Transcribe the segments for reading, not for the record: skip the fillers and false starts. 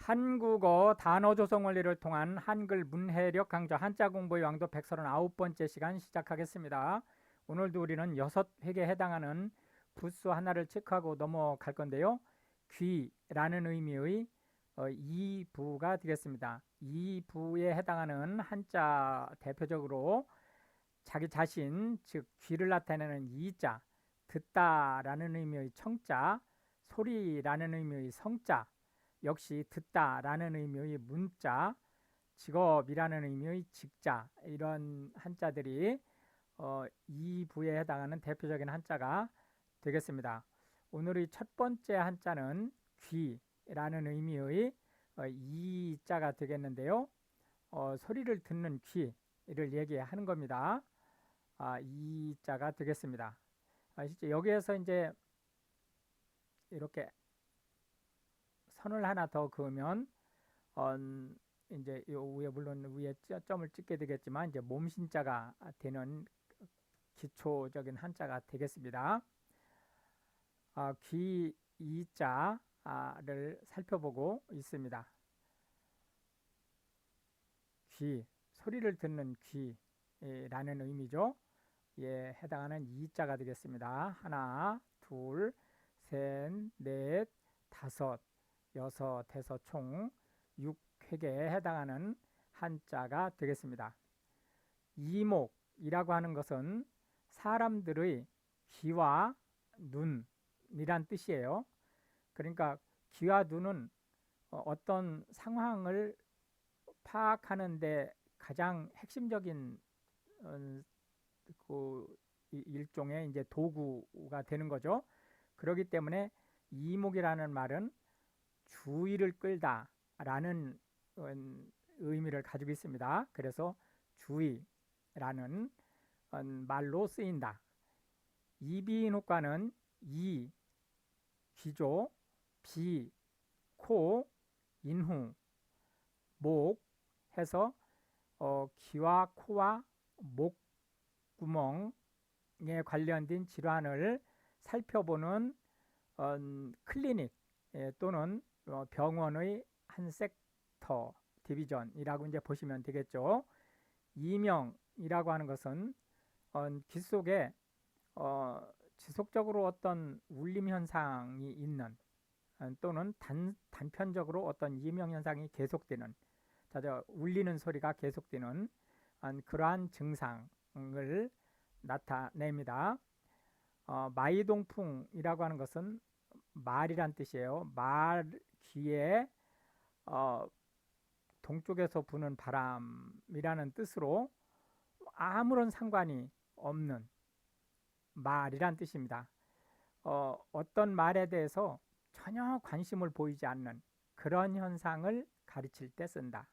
한국어 단어 조성 원리를 통한 한글 문해력 강좌 한자 공부의 왕도 139번째 시간 시작하겠습니다. 오늘도 우리는 6획에 해당하는 부수 하나를 체크하고 넘어갈 건데요. 귀라는 의미의 2부가 되겠습니다. 2부에 해당하는 한자 대표적으로 자기 자신, 즉 귀를 나타내는 이자, 듣다라는 의미의 청자, 소리라는 의미의 성자, 역시 듣다라는 의미의 문자, 직업이라는 의미의 직자, 이런 한자들이 이 부에 해당하는 대표적인 한자가 되겠습니다. 오늘의 첫 번째 한자는 귀라는 의미의 이자가 되겠는데요. 소리를 듣는 귀를 얘기하는 겁니다. 이자가 되겠습니다. 아시죠? 여기에서 이제 이렇게 선을 하나 더 그으면 이제 요 위에 물론 위에 점을 찍게 되겠지만 이제 몸신자가 되는 기초적인 한자가 되겠습니다. 귀 이자를 살펴보고 있습니다. 귀, 소리를 듣는 귀라는 의미죠. 예, 해당하는 이자가 되겠습니다. 하나, 둘, 셋, 넷, 다섯, 여섯, 해서 총 6획에 해당하는 한자가 되겠습니다. 이목이라고 하는 것은 사람들의 귀와 눈이란 뜻이에요. 그러니까 귀와 눈은 어떤 상황을 파악하는데 가장 핵심적인 그 일종의 이제 도구가 되는 거죠. 그렇기 때문에 이목이라는 말은 주의를 끌다라는 의미를 가지고 있습니다. 그래서 주의라는 말로 쓰인다. 이비인 효과는 이, 귀조, 비, 코, 인후, 목 해서 귀와 코와 목 구멍에 관련된 질환을 살펴보는 클리닉 또는 병원의 한 섹터 디비전이라고 이제 보시면 되겠죠. 이명이라고 하는 것은 귀 속에 지속적으로 어떤 울림 현상이 있는 또는 단편적으로 어떤 이명 현상이 계속되는, 울리는 소리가 계속되는 그러한 증상을 나타냅니다. 마이동풍이라고 하는 것은 말이란 뜻이에요. 말 귀에 동쪽에서 부는 바람이라는 뜻으로 아무런 상관이 없는 말이란 뜻입니다. 어떤 말에 대해서 전혀 관심을 보이지 않는 그런 현상을 가르칠 때 쓴다.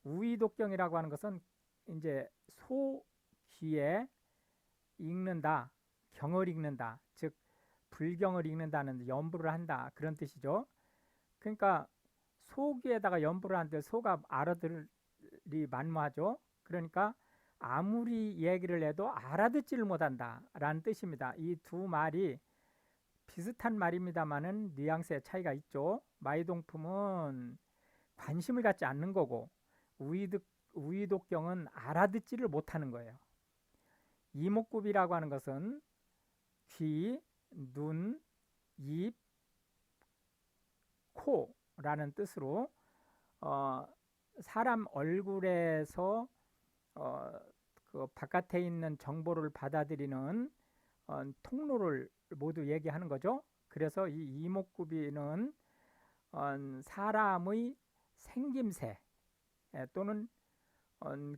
우의독경이라고 하는 것은 이제 소 귀에 읽는다, 경을 읽는다, 즉 불경을 읽는다는 연부를 한다 그런 뜻이죠. 그러니까 소귀에다가 연부를 하는데 소가 알아들이 만무하죠. 그러니까 아무리 얘기를 해도 알아듣지를 못한다 라는 뜻입니다. 이 두 말이 비슷한 말입니다만은 뉘앙스의 차이가 있죠. 마이동품은 관심을 갖지 않는 거고 우의독경은 알아듣지를 못하는 거예요. 이목구비라고 하는 것은 귀, 눈, 입, 코라는 뜻으로 사람 얼굴에서 그 바깥에 있는 정보를 받아들이는 통로를 모두 얘기하는 거죠. 그래서 이 이목구비는 사람의 생김새 또는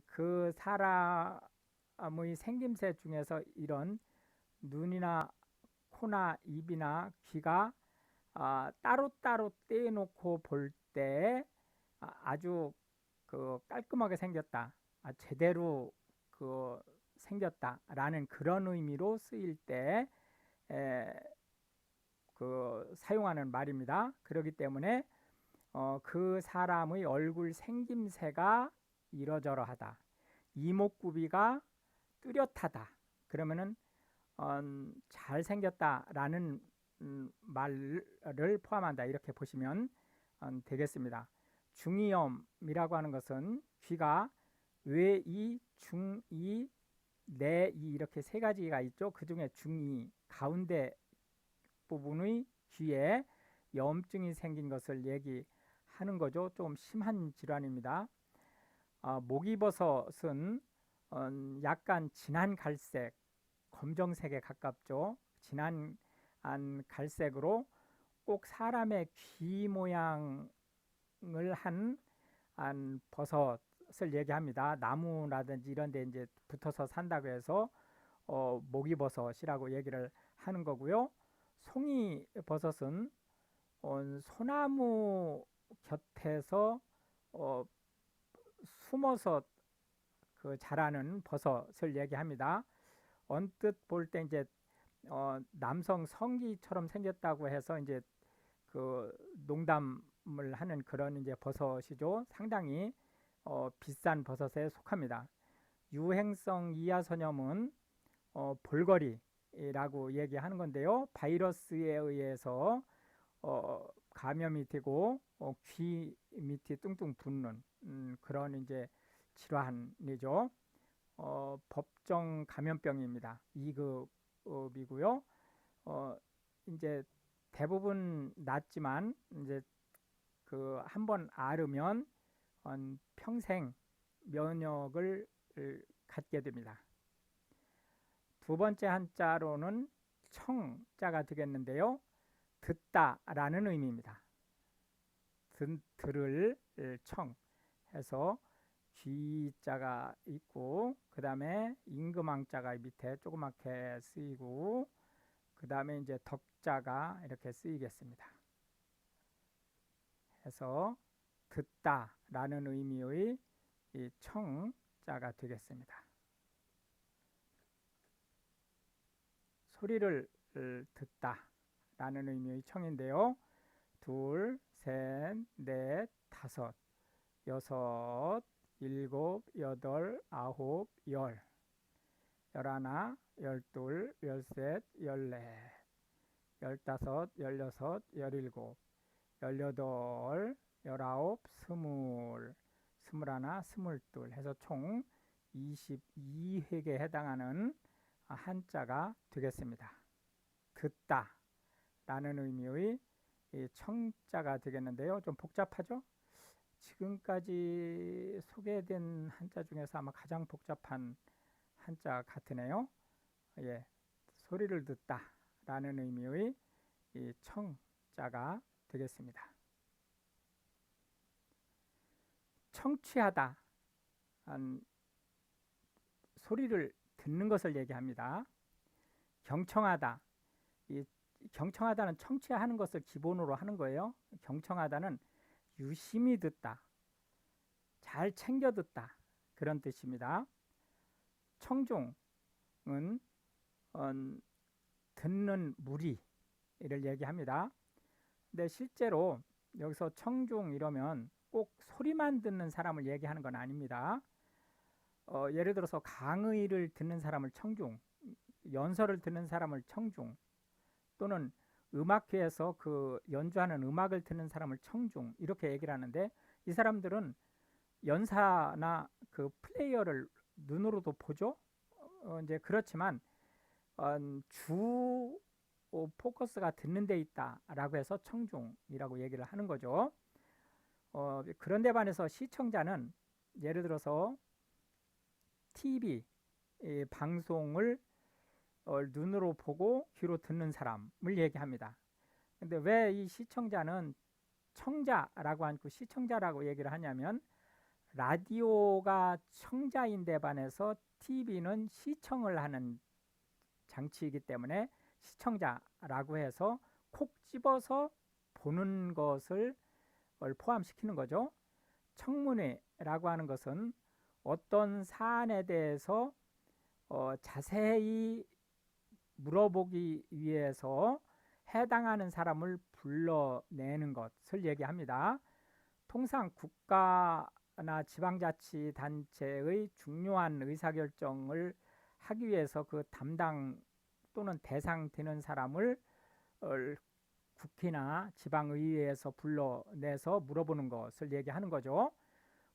그 사람의 생김새 중에서 이런 눈이나 코나 입이나 귀가 따로따로 떼놓고 볼 때 아주 그 깔끔하게 생겼다, 제대로 그 생겼다라는 그런 의미로 쓰일 때 그 사용하는 말입니다. 그렇기 때문에 그 사람의 얼굴 생김새가 이러저러하다, 이목구비가 뚜렷하다, 그러면은 잘생겼다라는 말을 포함한다, 이렇게 보시면 되겠습니다. 중이염이라고 하는 것은 귀가 외이, 중이, 내이 이렇게 세 가지가 있죠. 그 중에 중이 가운데 부분의 귀에 염증이 생긴 것을 얘기하는 거죠. 좀 심한 질환입니다. 목이버섯은 약간 진한 갈색, 검정색에 가깝죠. 진한 갈색으로 꼭 사람의 귀 모양을 한 버섯을 얘기합니다. 나무라든지 이런 데 이제 붙어서 산다고 해서 목이버섯이라고 얘기를 하는 거고요. 송이버섯은 소나무 곁에서 어, 숨어서 그 자라는 버섯을 얘기합니다. 언뜻 볼 때 이제 남성 성기처럼 생겼다고 해서 이제 그 농담을 하는 그런 이제 버섯이죠. 상당히 비싼 버섯에 속합니다. 유행성 이하선염은 볼거리라고 얘기하는 건데요. 바이러스에 의해서 감염이 되고 귀 밑이 뚱뚱 붓는 그런 이제 질환이죠. 법정 감염병입니다. 2급이고요. 이제 대부분 낫지만 이제 그 한번 앓으면 평생 면역을 갖게 됩니다. 두 번째 한자로는 청자가 되겠는데요. 듣다라는 의미입니다. 들을 청 해서 귀자가 있고 그 다음에 임금왕자가 밑에 조그맣게 쓰이고 그 다음에 이제 덕자가 이렇게 쓰이겠습니다. 해서 듣다라는 의미의 이 청자가 되겠습니다. 소리를 듣다라는 의미의 청인데요. 둘, 셋, 넷, 다섯, 여섯, 일곱, 여덟, 아홉, 열, 열하나, 열둘, 열셋, 열넷, 열다섯, 열여섯, 열일곱, 열여덟, 열아홉, 스물, 스물하나, 스물둘 해서 총 22획에 해당하는 한자가 되겠습니다. 듣다 라는 의미의 청자가 되겠는데요. 좀 복잡하죠? 지금까지 소개된 한자 중에서 아마 가장 복잡한 한자 같으네요. 예, 소리를 듣다 라는 의미의 이 청자가 되겠습니다. 청취하다, 소리를 듣는 것을 얘기합니다. 경청하다, 이 경청하다는 청취하는 것을 기본으로 하는 거예요. 경청하다는 유심히 듣다, 잘 챙겨 듣다 그런 뜻입니다. 청중은 듣는 무리를 얘기합니다. 근데 실제로 여기서 청중 이러면 꼭 소리만 듣는 사람을 얘기하는 건 아닙니다. 예를 들어서 강의를 듣는 사람을 청중, 연설을 듣는 사람을 청중, 또는 음악회에서 그 연주하는 음악을 듣는 사람을 청중 이렇게 얘기를 하는데 이 사람들은 연사나 그 플레이어를 눈으로도 보죠. 이제 그렇지만 주 포커스가 듣는 데 있다라고 해서 청중이라고 얘기를 하는 거죠. 그런데 반해서 시청자는 예를 들어서 TV 방송을 눈으로 보고 귀로 듣는 사람을 얘기합니다. 근데 왜 이 시청자는 청자라고 하고 시청자라고 얘기를 하냐면 라디오가 청자인데 반해서 TV는 시청을 하는 장치이기 때문에 시청자라고 해서 콕 집어서 보는 것을 포함시키는 거죠. 청문회라고 하는 것은 어떤 사안에 대해서 자세히 물어보기 위해서 해당하는 사람을 불러내는 것을 얘기합니다. 통상 국가나 지방자치단체의 중요한 의사결정을 하기 위해서 그 담당 또는 대상 되는 사람을 국회나 지방의회에서 불러내서 물어보는 것을 얘기하는 거죠.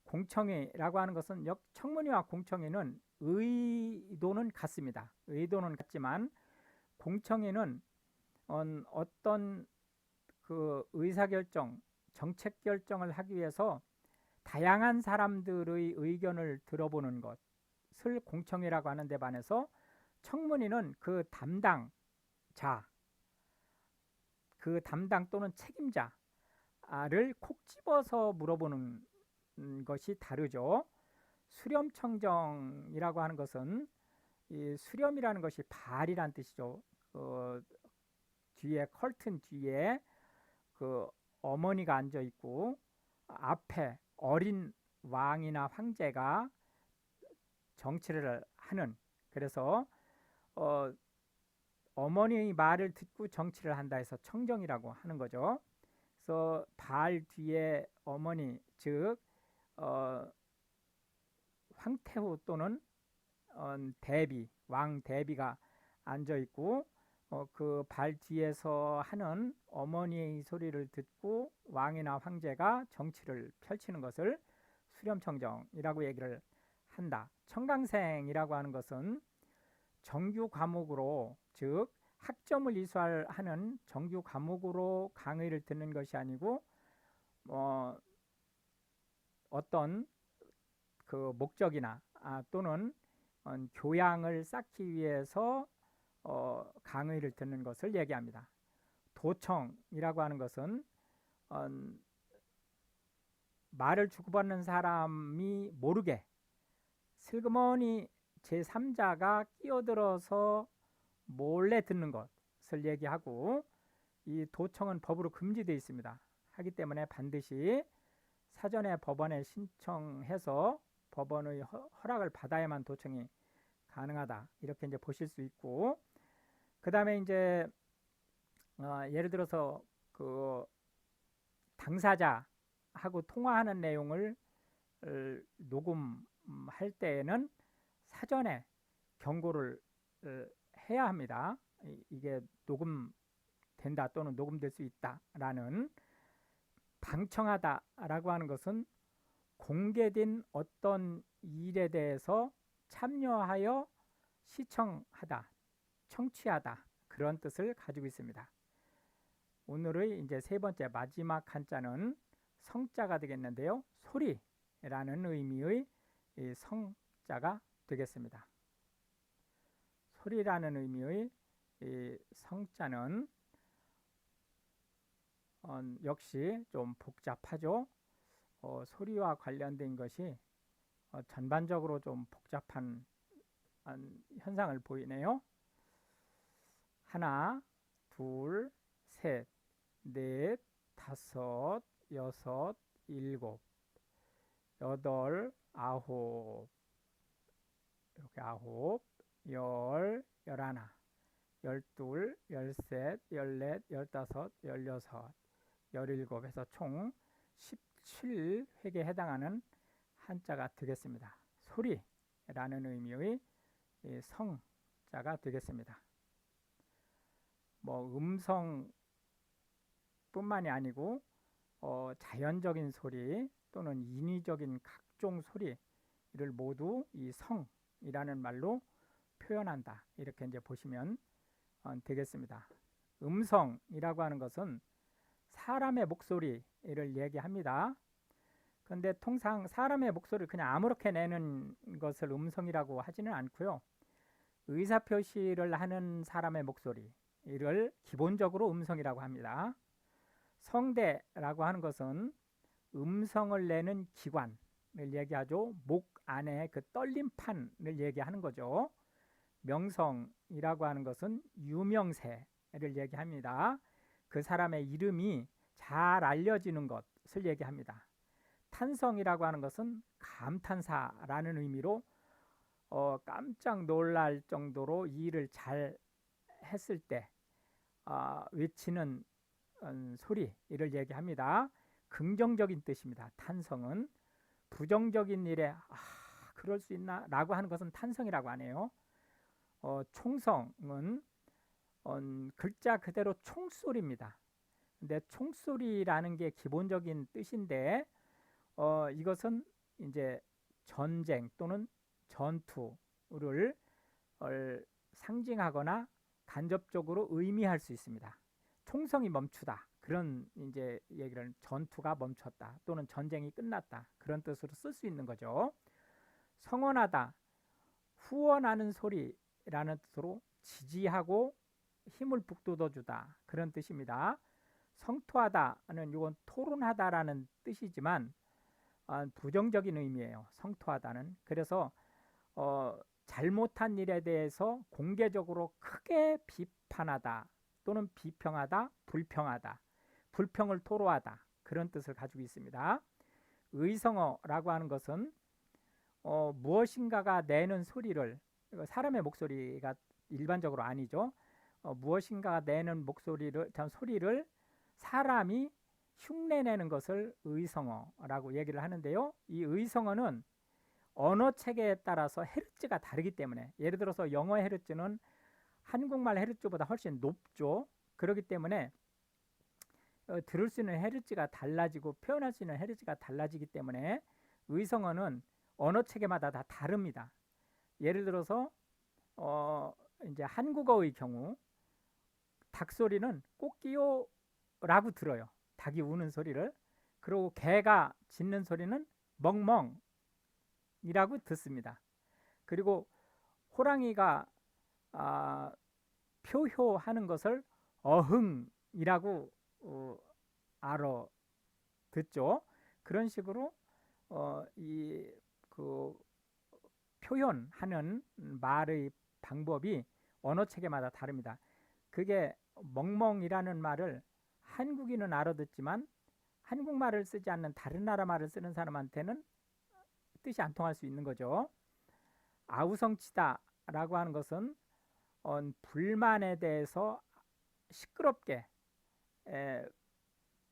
공청회라고 하는 것은 청문회와 공청회는 의도는 같습니다. 의도는 같지만 공청회는 어떤 그 의사결정, 정책 결정을 하기 위해서 다양한 사람들의 의견을 들어보는 것을 공청회라고 하는 데 반해서 청문회는 그 담당자, 그 담당 또는 책임자를 콕 집어서 물어보는 것이 다르죠. 수렴청정이라고 하는 것은 이 수렴이라는 것이 발이란 뜻이죠. 뒤에 커튼 뒤에 그 어머니가 앉아 있고 앞에 어린 왕이나 황제가 정치를 하는, 그래서 어머니의 말을 듣고 정치를 한다 해서 청정이라고 하는 거죠. 그래서 발 뒤에 어머니, 즉 황태후 또는 대비, 왕 대비가 앉아 있고 그 발 뒤에서 하는 어머니의 소리를 듣고 왕이나 황제가 정치를 펼치는 것을 수렴청정이라고 얘기를 한다. 청강생이라고 하는 것은 정규 과목으로, 즉 학점을 이수하는 정규 과목으로 강의를 듣는 것이 아니고 어떤 그 목적이나 또는 교양을 쌓기 위해서 강의를 듣는 것을 얘기합니다. 도청이라고 하는 것은 말을 주고받는 사람이 모르게 슬그머니 제3자가 끼어들어서 몰래 듣는 것을 얘기하고, 이 도청은 법으로 금지되어 있습니다. 하기 때문에 반드시 사전에 법원에 신청해서 법원의 허락을 받아야만 도청이 가능하다, 이렇게 이제 보실 수 있고, 그 다음에 이제 예를 들어서 그 당사자하고 통화하는 내용을 녹음할 때에는 사전에 경고를 해야 합니다. 이게 녹음된다 또는 녹음될 수 있다라는. 방청하다라고 하는 것은 공개된 어떤 일에 대해서 참여하여 시청하다, 청취하다, 그런 뜻을 가지고 있습니다. 오늘의 이제 세 번째 마지막 한자는 성자가 되겠는데요. 소리라는 의미의 이 성자가 되겠습니다. 소리라는 의미의 이 성자는 역시 좀 복잡하죠. 소리와 관련된 것이 전반적으로 좀 복잡한 현상을 보이네요. 하나, 둘, 셋, 넷, 다섯, 여섯, 일곱, 여덟, 아홉, 이렇게 아홉, 열, 열하나, 열둘, 열셋, 열넷, 열다섯, 열여섯, 열일곱 해서 총 17획에 해당하는 한자가 되겠습니다. 소리라는 의미의 성자가 되겠습니다. 뭐 음성뿐만이 아니고 자연적인 소리 또는 인위적인 각종 소리를 모두 이 성이라는 말로 표현한다, 이렇게 이제 보시면 되겠습니다. 음성이라고 하는 것은 사람의 목소리를 얘기합니다. 그런데 통상 사람의 목소리를 그냥 아무렇게 내는 것을 음성이라고 하지는 않고요. 의사표시를 하는 사람의 목소리를 기본적으로 음성이라고 합니다. 성대라고 하는 것은 음성을 내는 기관을 얘기하죠. 목 안에 그 떨림판을 얘기하는 거죠. 명성이라고 하는 것은 유명세를 얘기합니다. 그 사람의 이름이 잘 알려지는 것을 얘기합니다. 탄성이라고 하는 것은 감탄사라는 의미로 깜짝 놀랄 정도로 이 일을 잘 했을 때 외치는 소리를 얘기합니다. 긍정적인 뜻입니다. 탄성은. 부정적인 일에 그럴 수 있나 라고 하는 것은 탄성이라고 하네요. 총성은 글자 그대로 총소리입니다. 근데 총소리라는 게 기본적인 뜻인데 이것은 이제 전쟁 또는 전투를 상징하거나 간접적으로 의미할 수 있습니다. 총성이 멈추다. 그런 이제 얘기를 전투가 멈췄다 또는 전쟁이 끝났다. 그런 뜻으로 쓸 수 있는 거죠. 성원하다, 후원하는 소리라는 뜻으로 지지하고 힘을 북돋워주다. 그런 뜻입니다. 성토하다는 이건 토론하다라는 뜻이지만 부정적인 의미예요. 성토하다는. 그래서 잘못한 일에 대해서 공개적으로 크게 비판하다 또는 비평하다, 불평하다, 불평을 토로하다 그런 뜻을 가지고 있습니다. 의성어라고 하는 것은 무엇인가가 내는 소리를, 사람의 목소리가 일반적으로 아니죠. 무엇인가가 내는 목소리를, 소리를 사람이 흉내내는 것을 의성어라고 얘기를 하는데요. 이 의성어는 언어 체계에 따라서 헤르츠가 다르기 때문에, 예를 들어서 영어 헤르츠는 한국말 헤르츠보다 훨씬 높죠. 그렇기 때문에 들을 수 있는 헤르츠가 달라지고 표현할 수 있는 헤르츠가 달라지기 때문에 의성어는 언어 체계마다 다 다릅니다. 예를 들어서 이제 한국어의 경우 닭소리는 꼬끼요라고 들어요. 닭이 우는 소리를. 그리고 개가 짖는 소리는 멍멍이라고 듣습니다. 그리고 호랑이가 표효하는 것을 어흥이라고 알아듣죠. 그런 식으로 그 표현하는 말의 방법이 언어 체계마다 다릅니다. 그게 멍멍이라는 말을 한국인은 알아듣지만 한국말을 쓰지 않는 다른 나라 말을 쓰는 사람한테는 뜻이 안 통할 수 있는 거죠. 아우성치다라고 하는 것은 불만에 대해서 시끄럽게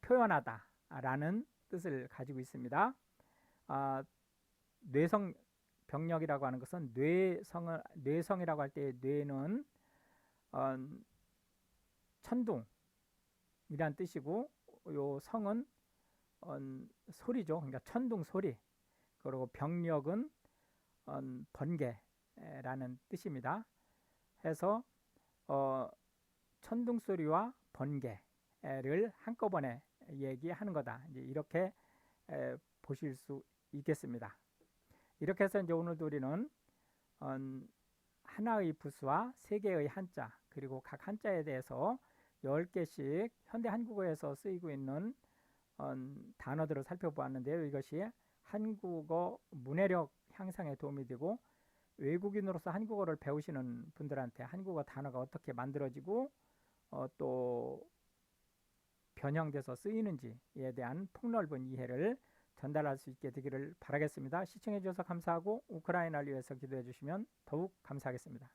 표현하다라는 뜻을 가지고 있습니다. 뇌성 병력이라고 하는 것은 뇌성이라고 할 때 뇌는 천둥이란 뜻이고, 요 성은 소리죠. 그러니까 천둥 소리. 그리고 병력은 번개라는 뜻입니다. 해서 천둥 소리와 번개를 한꺼번에 얘기하는 거다. 이제 이렇게 보실 수 있겠습니다. 이렇게 해서 이제 오늘도 우리는 하나의 부수와 세 개의 한자, 그리고 각 한자에 대해서 10개씩 현대 한국어에서 쓰이고 있는 단어들을 살펴보았는데요. 이것이 한국어 문해력 향상에 도움이 되고, 외국인으로서 한국어를 배우시는 분들한테 한국어 단어가 어떻게 만들어지고 또 변형돼서 쓰이는지에 대한 폭넓은 이해를 전달할 수 있게 되기를 바라겠습니다. 시청해 주셔서 감사하고 우크라이나를 위해서 기도해 주시면 더욱 감사하겠습니다.